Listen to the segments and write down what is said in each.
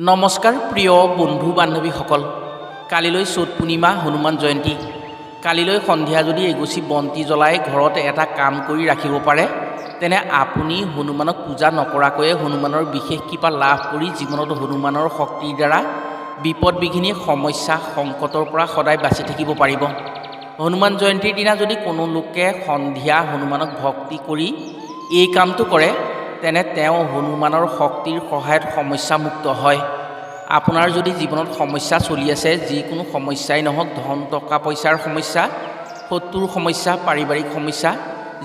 নমস্কাৰ প্ৰিয় বন্ধু বান্ধৱীসকল, কালিলৈ চ'ত পূৰ্ণিমা হনুমান জয়ন্তী। কালিলৈ সন্ধিয়া যদি এগছি বন্তি জ্বলাই ঘৰত এটা কাম কৰি ৰাখিব পাৰে, তেনে আপুনি হনুমানক পূজা নকৰাকৈয়ে হনুমানৰ বিশেষ কৃপা লাভ কৰি জীৱনত হনুমানৰ শক্তিৰ দ্বাৰা বিপদ বিঘিনি সমস্যা সংকটৰ পৰা সদায় বাচি থাকিব পাৰিব। হনুমান জয়ন্তীৰ দিনা যদি কোনো লোকে সন্ধিয়া হনুমানক ভক্তি কৰি এই কামটো কৰে, তেনে তেওঁ হনুমানৰ শক্তিৰ সহায়ত সমস্যামুক্ত হয়। আপোনাৰ যদি জীৱনত সমস্যা চলি আছে, যিকোনো সমস্যাই নহওক, ধন টকা পইচাৰ সমস্যা, শত্ৰুৰ সমস্যা, পাৰিবাৰিক সমস্যা,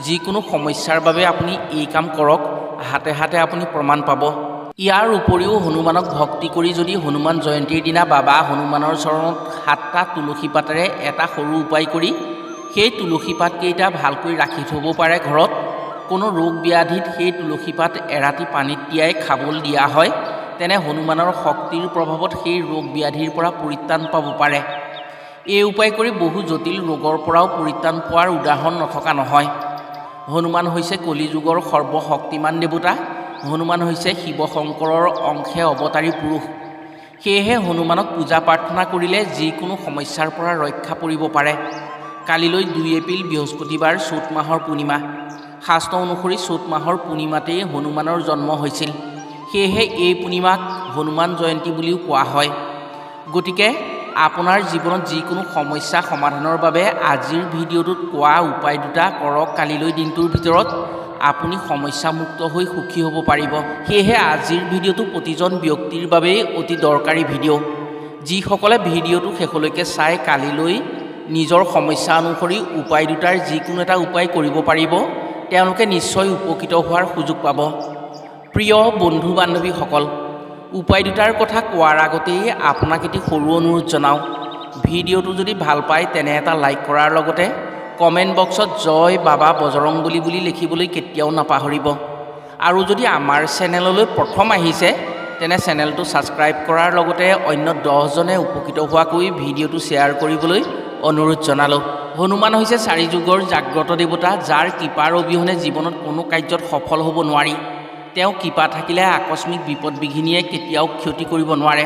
যিকোনো সমস্যাৰ বাবে আপুনি এই কাম কৰক, হাতে হাতে আপুনি প্ৰমাণ পাব। ইয়াৰ উপৰিও হনুমানক ভক্তি কৰি যদি হনুমান জয়ন্তীৰ দিনা বাবা হনুমানৰ চৰণত 7টা তুলসী পাতেৰে এটা সৰু উপায় কৰি সেই তুলসী পাতকেইটা ভালকৈ ৰাখি থ'ব পাৰে ঘৰত, কোনো ৰোগ ব্যাধিত সেই তুলসী পাত এৰাতি পানীত তিয়াই খাবলৈ দিয়া হয়, তেনে হনুমানৰ শক্তিৰ প্ৰভাৱত সেই ৰোগ ব্যাধিৰ পৰা পৰিত্ৰাণ পাব পাৰে। এই উপায় কৰি বহু জটিল ৰোগৰ পৰাও পৰিত্ৰাণ পোৱাৰ উদাহৰণ নথকা নহয়। হনুমান হৈছে কলিযুগৰ সৰ্বশক্তিমান দেৱতা। হনুমান হৈছে শিৱ শংকৰৰ অংশে অৱতাৰী পুৰুষ। সেয়েহে হনুমানক পূজা প্ৰাৰ্থনা কৰিলে যিকোনো সমস্যাৰ পৰা ৰক্ষা পৰিব পাৰে। কালিলৈ 2 এপ্ৰিল বৃহস্পতিবাৰ, চ'ত মাহৰ পূৰ্ণিমা। শাস্ত্ৰ অনুসৰি চ'ত মাহৰ পূৰ্ণিমাতেই হনুমানৰ জন্ম হৈছিল। সেয়েহে এই পূৰ্ণিমাক হনুমান জয়ন্তী বুলিও কোৱা হয়। গতিকে আপোনাৰ জীৱনত যিকোনো সমস্যা সমাধানৰ বাবে আজিৰ ভিডিঅ'টোত কোৱা উপায় দুটা কৰক। কালিলৈ দিনটোৰ ভিতৰত আপুনি সমস্যামুক্ত হৈ সুখী হ'ব পাৰিব। সেয়েহে আজিৰ ভিডিঅ'টো প্ৰতিজন ব্যক্তিৰ বাবেই অতি দৰকাৰী ভিডিঅ'। যিসকলে ভিডিঅ'টো শেষলৈকে চাই কালিলৈ নিজৰ সমস্যা অনুসৰি উপায় দুটাৰ যিকোনো এটা উপায় কৰিব পাৰিব, তেওঁলোকে নিশ্চয় উপকৃত হোৱাৰ সুযোগ পাব। প্ৰিয় বন্ধু বান্ধৱীসকল, উপায় দুটাৰ কথা কোৱাৰ আগতেই আপোনাক এটি সৰু অনুৰোধ জনাওঁ। ভিডিঅ'টো যদি ভাল পায় তেনে এটা লাইক কৰাৰ লগতে কমেণ্ট বক্সত জয় বাবা বজৰংবলী বুলি লিখিবলৈ কেতিয়াও নাপাহৰিব। আৰু যদি আমাৰ চেনেললৈ প্ৰথম আহিছে, তেনে চেনেলটো ছাবস্ক্ৰাইব কৰাৰ লগতে অন্য 10জনে উপকৃত হোৱাকৈ ভিডিঅ'টো শ্বেয়াৰ কৰিবলৈ অনুৰোধ জনালোঁ। হনুমান হৈছে 4 যুগৰ জাগ্ৰত দেৱতা, যাৰ কৃপাৰ অবিহনে জীৱনত কোনো কাৰ্যত সফল হ'ব নোৱাৰি। তেওঁ কৃপা থাকিলে আকস্মিক বিপদ বিঘিনিয়ে কেতিয়াও ক্ষতি কৰিব নোৱাৰে।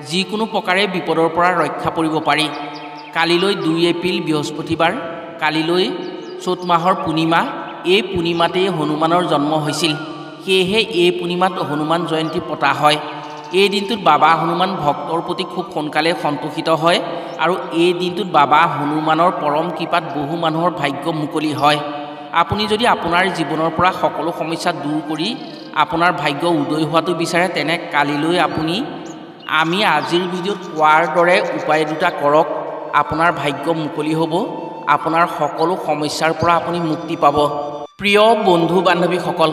যিকোনো প্ৰকাৰে বিপদৰ পৰা ৰক্ষা পৰিব পাৰি। কালিলৈ 2 এপ্ৰিল বৃহস্পতিবাৰ, কালিলৈ চ'ত মাহৰ পূৰ্ণিমা। এই পূৰ্ণিমাতেই হনুমানৰ জন্ম হৈছিল। সেয়েহে এই পূৰ্ণিমাত হনুমান জয়ন্তী পতা হয়। এই দিনটোত বাবা হনুমান ভক্তৰ প্ৰতি খুব সোনকালে সন্তোষিত হয় আৰু এই দিনটোত বাবা হনুমানৰ পৰম কৃপাত বহু মানুহৰ ভাগ্য মুকলি হয়। আপুনি যদি আপোনাৰ জীৱনৰ পৰা সকলো সমস্যা দূৰ কৰি আপোনাৰ ভাগ্য উদয় হোৱাটো বিচাৰে, তেনে কালিলৈ আমি আজিৰ ভিডিঅ'ত কোৱাৰ দৰে উপায় দুটা কৰক। আপোনাৰ ভাগ্য মুকলি হ'ব। আপোনাৰ সকলো সমস্যাৰ পৰা আপুনি মুক্তি পাব। প্ৰিয় বন্ধু বান্ধৱীসকল,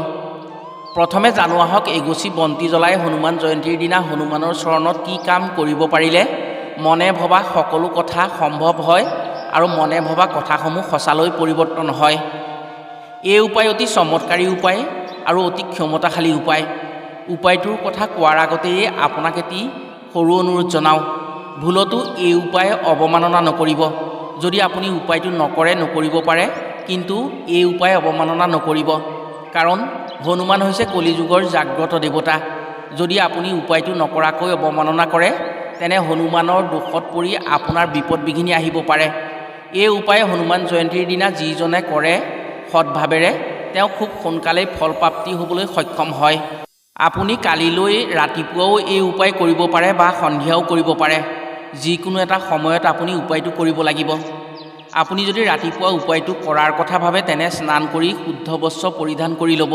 প্ৰথমে জানো আহক এগছি বন্তি জ্বলাই হনুমান জয়ন্তীৰ দিনা হনুমানৰ চৰণত কি কাম কৰিব পাৰিলে মনে ভবা সকলো কথা সম্ভৱ হয় আৰু মনে ভবা কথাসমূহ সঁচালৈ পৰিৱৰ্তন হয়। এই উপায় অতি চমৎকাৰী উপায় আৰু অতি ক্ষমতাশালী উপায়। উপায়টোৰ কথা কোৱাৰ আগতেই আপোনাক এটি সৰু অনুৰোধ জনাওঁ। ভুলতো এই উপায় অৱমাননা নকৰিব। যদি আপুনি উপায়টো নকৰিব পাৰে, কিন্তু এই উপায় অৱমাননা নকৰিব, কাৰণ হনুমান হৈছে কলিযুগৰ জাগ্ৰত দেৱতা। যদি আপুনি উপায়টো নকৰাকৈ অৱমাননা কৰে, তেনে হনুমানৰ দোষত পৰি আপোনাৰ বিপদ বিঘিনি আহিব পাৰে। এই উপায় হনুমান জয়ন্তীৰ দিনা যিজনে কৰে সৎভাৱেৰে, তেওঁ খুব সোনকালেই ফলপ্ৰাপ্তি হ'বলৈ সক্ষম হয়। আপুনি কালিলৈ ৰাতিপুৱাও এই উপায় কৰিব পাৰে বা সন্ধিয়াও কৰিব পাৰে। যিকোনো এটা সময়ত আপুনি উপায়টো কৰিব লাগিব। আপুনি যদি ৰাতিপুৱা উপায়টো কৰাৰ কথা ভাবে, তেনে স্নান কৰি শুদ্ধ বস্ত্ৰ পৰিধান কৰি ল'ব।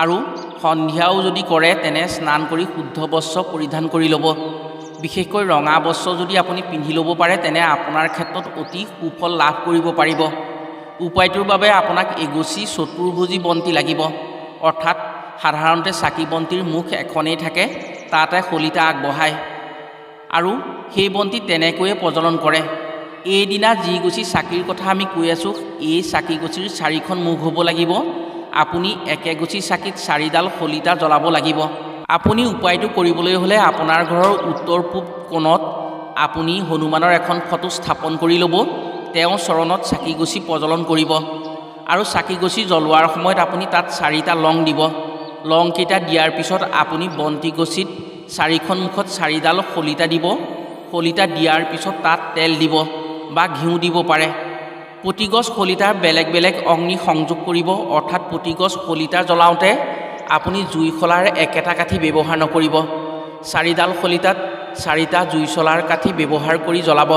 আৰু সন্ধিয়াও যদি কৰে, তেনে স্নান কৰি শুদ্ধ বস্ত্ৰ পৰিধান কৰি ল'ব। বিশেষকৈ ৰঙা বস্ত্ৰ যদি আপুনি পিন্ধি ল'ব পাৰে, তেনে আপোনাৰ ক্ষেত্ৰত অতি সুফল লাভ কৰিব পাৰিব। উপায়টোৰ বাবে আপোনাক এগছি চতুৰ্ভুজী বন্তি লাগিব। অৰ্থাৎ সাধাৰণতে চাকি বন্তিৰ মুখ এখনেই থাকে, তাতে শলিতা আগবঢ়ায় আৰু সেই বন্তি তেনেকৈয়ে প্ৰজ্বলন কৰে। এইদিনা যিগছি চাকিৰ কথা আমি কৈ আছোঁ, এই চাকিগছিৰ 4খন মুখ হ'ব লাগিব। আপুনি একেগছি চাকিত 4ডাল শলিতা জ্বলাব লাগিব। আপুনি উপায়টো কৰিবলৈ হ'লে আপোনাৰ ঘৰৰ উত্তৰ পূব কোণত আপুনি হনুমানৰ এখন ফটো স্থাপন কৰি ল'ব। তেওঁ চৰণত চাকিগছি প্ৰজ্বলন কৰিব আৰু চাকিগছি জ্বলোৱাৰ সময়ত আপুনি তাত 4টা লং দিব। লংকেইটা দিয়াৰ পিছত আপুনি বন্তিগছিত চাৰিখন মুখত চাৰিডাল শলিতা দিব। শলিতা দিয়াৰ পিছত তাত তেল দিব বা ঘিউ দিব পাৰে। প্ৰতি গছ শলিতাৰ বেলেগ বেলেগ অগ্নি সংযোগ কৰিব, অৰ্থাৎ প্ৰতি গছ শলিতা জ্বলাওঁতে আপুনি জুই শলাৰ একেটা কাঠি ব্যৱহাৰ নকৰিব। চাৰিডাল শলিতাত চাৰিটা জুই শলাৰ কাঠি ব্যৱহাৰ কৰি জ্বলাব।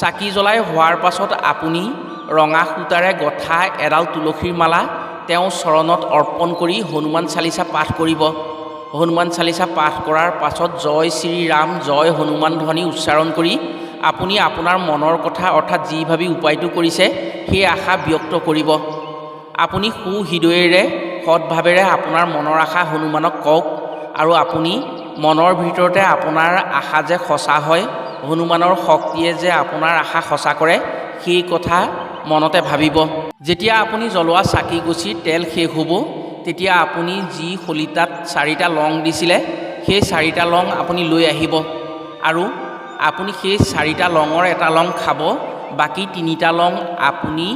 চাকি জ্বলাই হোৱাৰ পাছত আপুনি ৰঙা সূতাৰে গঁঠা এডাল তুলসীৰ মালা তেওঁৰ চৰণত অৰ্পণ কৰি হনুমান চালিচা পাঠ কৰিব। হনুমান চালিচা পাঠ কৰাৰ পাছত জয় শ্ৰীৰাম জয় হনুমান ধ্বনি উচ্চাৰণ কৰি আপুনি আপোনাৰ মনৰ কথা অৰ্থাৎ যি ভাবি উপায়টো কৰিছে সেই আশা ব্যক্ত কৰিব। আপুনি সুহৃদয়েৰে সৎভাৱেৰে আপোনাৰ মনৰ আশা হনুমানক কওক আৰু আপুনি মনৰ ভিতৰতে আপোনাৰ আশা যে সঁচা হয়, হনুমানৰ শক্তিয়ে যে আপোনাৰ আশা সঁচা কৰে, সেই কথা মনতে ভাবিব। যেতিয়া আপুনি জ্বলোৱা চাকি গছিৰ তেল শেষ হ'ব, তেতিয়া আপুনি যি শলিতাত চাৰিটা লং দিছিলে সেই চাৰিটা লং আপুনি লৈ আহিব আৰু আপুনি সেই চাৰিটা লঙৰ এটা লং খাব। বাকী তিনিটা লং আপুনি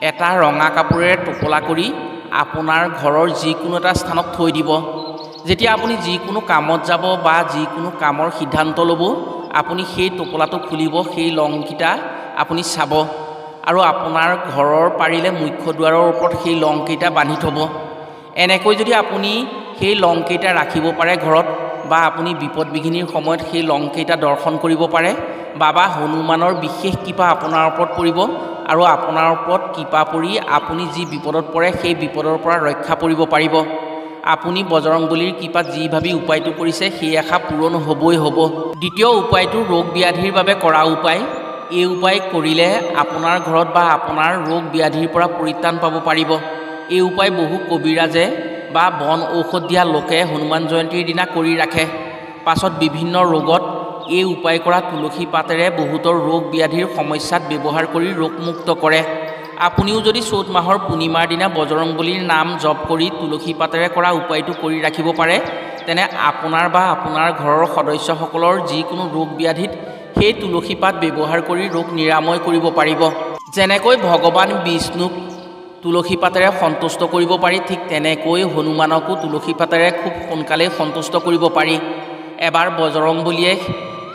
এটা ৰঙা কাপোৰেৰে টোপোলা কৰি আপোনাৰ ঘৰৰ যিকোনো এটা স্থানত থৈ দিব। যেতিয়া আপুনি যিকোনো কামত যাব বা যিকোনো কামৰ সিদ্ধান্ত ল'ব, আপুনি সেই টোপোলাটো খুলিব, সেই লংকেইটা আপুনি চাব আৰু আপোনাৰ ঘৰৰ পাৰিলে মুখ্য দুৱাৰৰ ওপৰত সেই লংকেইটা বান্ধি থ'ব। এনেকৈ যদি আপুনি সেই লংকেইটা ৰাখিব পাৰে ঘৰত বা আপুনি বিপদ বিঘিনিৰ সময়ত সেই লংকেইটা দৰ্শন কৰিব পাৰে, বাবা হনুমানৰ বিশেষ কৃপা আপোনাৰ ওপৰত পৰিব আৰু আপোনাৰ ওপৰত কৃপা পৰি আপুনি যি বিপদত পৰে সেই বিপদৰ পৰা ৰক্ষা পৰিব পাৰিব। আপুনি বজৰংবলীৰ কৃপাত যি ভাবি উপায়টো কৰিছে সেই আশা পূৰণ হ'বই হ'ব। দ্বিতীয় উপায়টো ৰোগ ব্যাধিৰ বাবে কৰা উপায়। এই উপায় কৰিলে আপোনাৰ ঘৰত বা আপোনাৰ ৰোগ ব্যাধিৰ পৰা পৰিত্ৰাণ পাব পাৰিব। এই উপায় বহু কবিৰাজে বা বন ঔষধ দিয়া লোকে হনুমান জয়ন্তীৰ দিনা কৰি ৰাখে। পাছত বিভিন্ন ৰোগত এই উপায় কৰা তুলসী পাতেৰে বহুতৰ ৰোগ ব্যাধিৰ সমস্যাত ব্যৱহাৰ কৰি ৰোগমুক্ত কৰে। আপুনিও যদি চ'ত মাহৰ পূৰ্ণিমাৰ দিনা বজৰংবলীৰ নাম জপ কৰি তুলসী পাতেৰে কৰা উপায়টো কৰি ৰাখিব পাৰে, তেনে আপোনাৰ বা আপোনাৰ ঘৰৰ সদস্যসকলৰ যিকোনো ৰোগ ব্যাধিত সেই তুলসী পাত ব্যৱহাৰ কৰি ৰোগ নিৰাময় কৰিব পাৰিব। যেনেকৈ ভগৱান বিষ্ণুক তুলসী পাতেৰে সন্তুষ্ট কৰিব পাৰি, ঠিক তেনেকৈ হনুমানকো তুলসী পাতেৰে খুব সোনকালেই সন্তুষ্ট কৰিব পাৰি। এবাৰ বজৰংবলীয়ে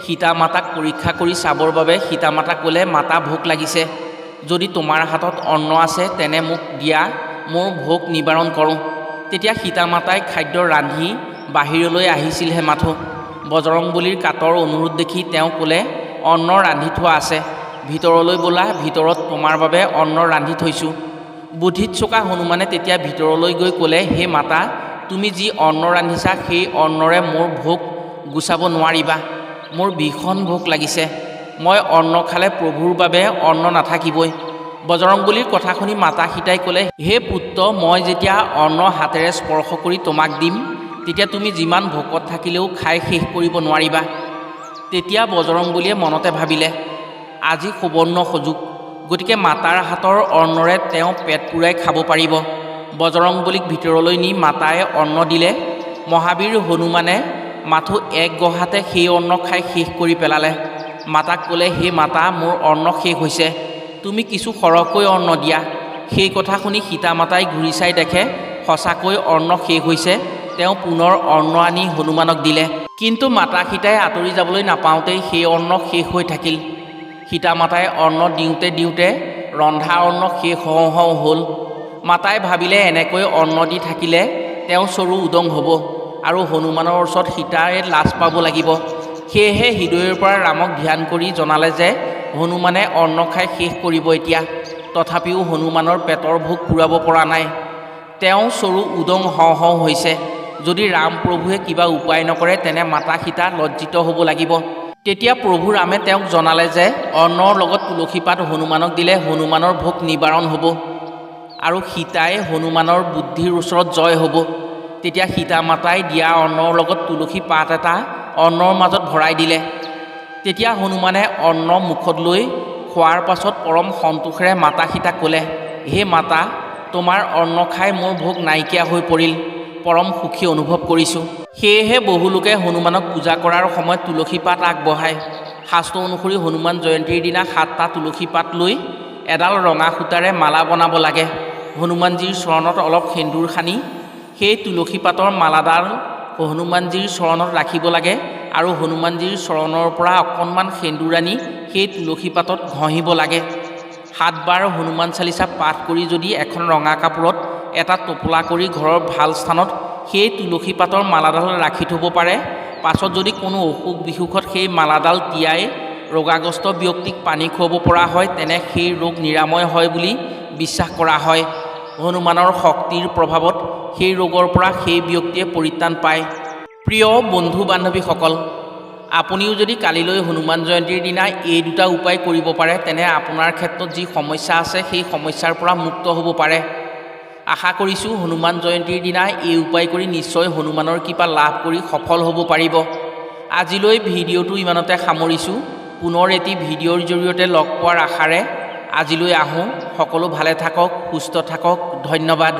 সীতা মাতাক পৰীক্ষা কৰি চাবৰ বাবে সীতা মাতাক ক'লে, মাতা ভোক লাগিছে, যদি তোমাৰ হাতত অন্ন আছে তেনে মোক দিয়া, মোৰ ভোক নিবাৰণ কৰোঁ। তেতিয়া সীতা মাতাই খাদ্য ৰান্ধি বাহিৰলৈ আহিছিলহে মাথো। বজৰংবলীৰ কাতৰ অনুৰোধ দেখি তেওঁ ক'লে, অন্ন ৰান্ধি থোৱা আছে, ভিতৰলৈ ব'লা, ভিতৰত তোমাৰ বাবে অন্ন ৰান্ধি থৈছোঁ। বুদ্ধিত চোকা হনুমানে তেতিয়া ভিতৰলৈ গৈ ক'লে, হে মাতা, তুমি যি অন্ন ৰান্ধিছা সেই অন্নৰে মোৰ ভোক গুচাব নোৱাৰিবা, মোৰ ভীষণ ভোক লাগিছে, মই অন্ন খালে প্ৰভুৰ বাবে অন্ন নাথাকিবই। বজৰংবলীৰ কথা শুনি মাতা সীতাই ক'লে, হে পুত্ৰ, মই যেতিয়া অন্ন হাতেৰে স্পৰ্শ কৰি তোমাক দিম, তেতিয়া তুমি যিমান ভোকত থাকিলেও খাই শেষ কৰিব নোৱাৰিবা। তেতিয়া বজৰংবলীয়ে মনতে ভাবিলে, আজি সুবৰ্ণ সুযোগ, গতিকে মাতাৰ হাতৰ অন্নৰে তেওঁ পেট পূৰাই খাব পাৰিব। বজৰংবলীক ভিতৰলৈ নি মাতাই অন্ন দিলে। মহাবীৰ হনুমানে মাথো এক গহাতে সেই অন্ন খাই শেষ কৰি পেলালে। মাতাক ক'লে, হে মাতা, মোৰ অন্ন শেষ হৈছে, তুমি কিছু সৰহকৈ অন্ন দিয়া। সেই কথা শুনি সীতা মাতাই ঘূৰি চাই দেখে সঁচাকৈ অন্ন শেষ হৈছে। তেওঁ পুনৰ অন্ন আনি হনুমানক দিলে, কিন্তু মাতা সীতাই আঁতৰি যাবলৈ নাপাওঁতেই সেই অন্ন শেষ হৈ থাকিল। সীতা মাতাই অন্ন দিওঁতে দিওঁতে ৰন্ধা অন্ন শেষ হওঁ হওঁ হ'ল। মাতাই ভাবিলে, এনেকৈ অন্ন দি থাকিলে তেওঁ চৰু উদং হ'ব আৰু হনুমানৰ ওচৰত সীতাই লাজ পাব লাগিব। সেয়েহে হৃদয়ৰ পৰা ৰামক ধ্যান কৰি জনালে যে হনুমানে অন্ন খাই শেষ কৰিব এতিয়া। তথাপিও হনুমানৰ পেটৰ ভোক পূৰাব পৰা নাই, তেওঁ চৰু উদং হওঁ হওঁ হৈছে। যদি ৰাম প্ৰভুৱে কিবা উপায় নকৰে তেনে মাতা সীতা লজ্জিত হ'ব লাগিব। তেতিয়া প্ৰভু ৰামে তেওঁক জনালে যে অন্নৰ লগত তুলসী পাত হনুমানক দিলে হনুমানৰ ভোক নিবাৰণ হ'ব আৰু সীতাই হনুমানৰ বুদ্ধিৰ ওচৰত জয় হ'ব। তেতিয়া সীতা মাতাই দিয়া অন্নৰ লগত তুলসী পাত এটা অন্নৰ মাজত ভৰাই দিলে। তেতিয়া হনুমানে অন্ন মুখত লৈ খোৱাৰ পাছত পৰম সন্তোষেৰে মাতা সীতাক ক'লে, হে মাতা, তোমাৰ অন্ন খাই মোৰ ভোক নাইকিয়া হৈ পৰিল, পৰম সুখী অনুভৱ কৰিছোঁ। সেয়েহে বহুলোকে হনুমানক পূজা কৰাৰ সময়ত তুলসী পাত আগবঢ়ায়। শাস্ত্ৰ অনুসৰি হনুমান জয়ন্তীৰ দিনা 7টা তুলসী পাত লৈ এডাল ৰঙা সূতাৰে মালা বনাব লাগে। হনুমানজীৰ চৰণত অলপ সেন্দুৰ সানি সেই তুলসী পাতৰ মালাডাল হনুমানজীৰ চৰণত ৰাখিব লাগে আৰু হনুমানজীৰ চৰণৰ পৰা অকণমান সেন্দুৰ আনি সেই তুলসী পাতত ঘঁহিব লাগে। 7 বাৰ হনুমান চালিচা পাঠ কৰি যদি এখন ৰঙা কাপোৰত এটা টোপোলা কৰি ঘৰৰ ভাল স্থানত সেই তুলসী পাতৰ মালাডাল ৰাখি থ'ব পাৰে, পাছত যদি কোনো অসুখ বিসুখত সেই মালাডাল তিয়াই ৰোগাগ্ৰস্ত ব্যক্তিক পানী খুৱাব পৰা হয়, তেনে সেই ৰোগ নিৰাময় হয় বুলি বিশ্বাস কৰা হয়। হনুমানৰ শক্তিৰ প্ৰভাৱত সেই ৰোগৰ পৰা সেই ব্যক্তিয়ে পৰিত্ৰাণ পায়। প্ৰিয় বন্ধু বান্ধৱীসকল, আপুনিও যদি কালিলৈ হনুমান জয়ন্তীৰ দিনা এই দুটা উপায় কৰিব পাৰে, তেনে আপোনাৰ ক্ষেত্ৰত যি সমস্যা আছে সেই সমস্যাৰ পৰা মুক্ত হ'ব পাৰে। আশা কৰিছোঁ হনুমান জয়ন্তীৰ দিনা এই উপায় কৰি নিশ্চয় হনুমানৰ কৃপা লাভ কৰি সফল হ'ব পাৰিব। আজিলৈ ভিডিঅ'টো ইমানতে সামৰিছোঁ। পুনৰ এটি ভিডিঅ'ৰ জৰিয়তে লগ পোৱাৰ আশাৰে আজিলৈ আহোঁ। সকলো ভালে থাকক, সুস্থ থাকক। ধন্যবাদ।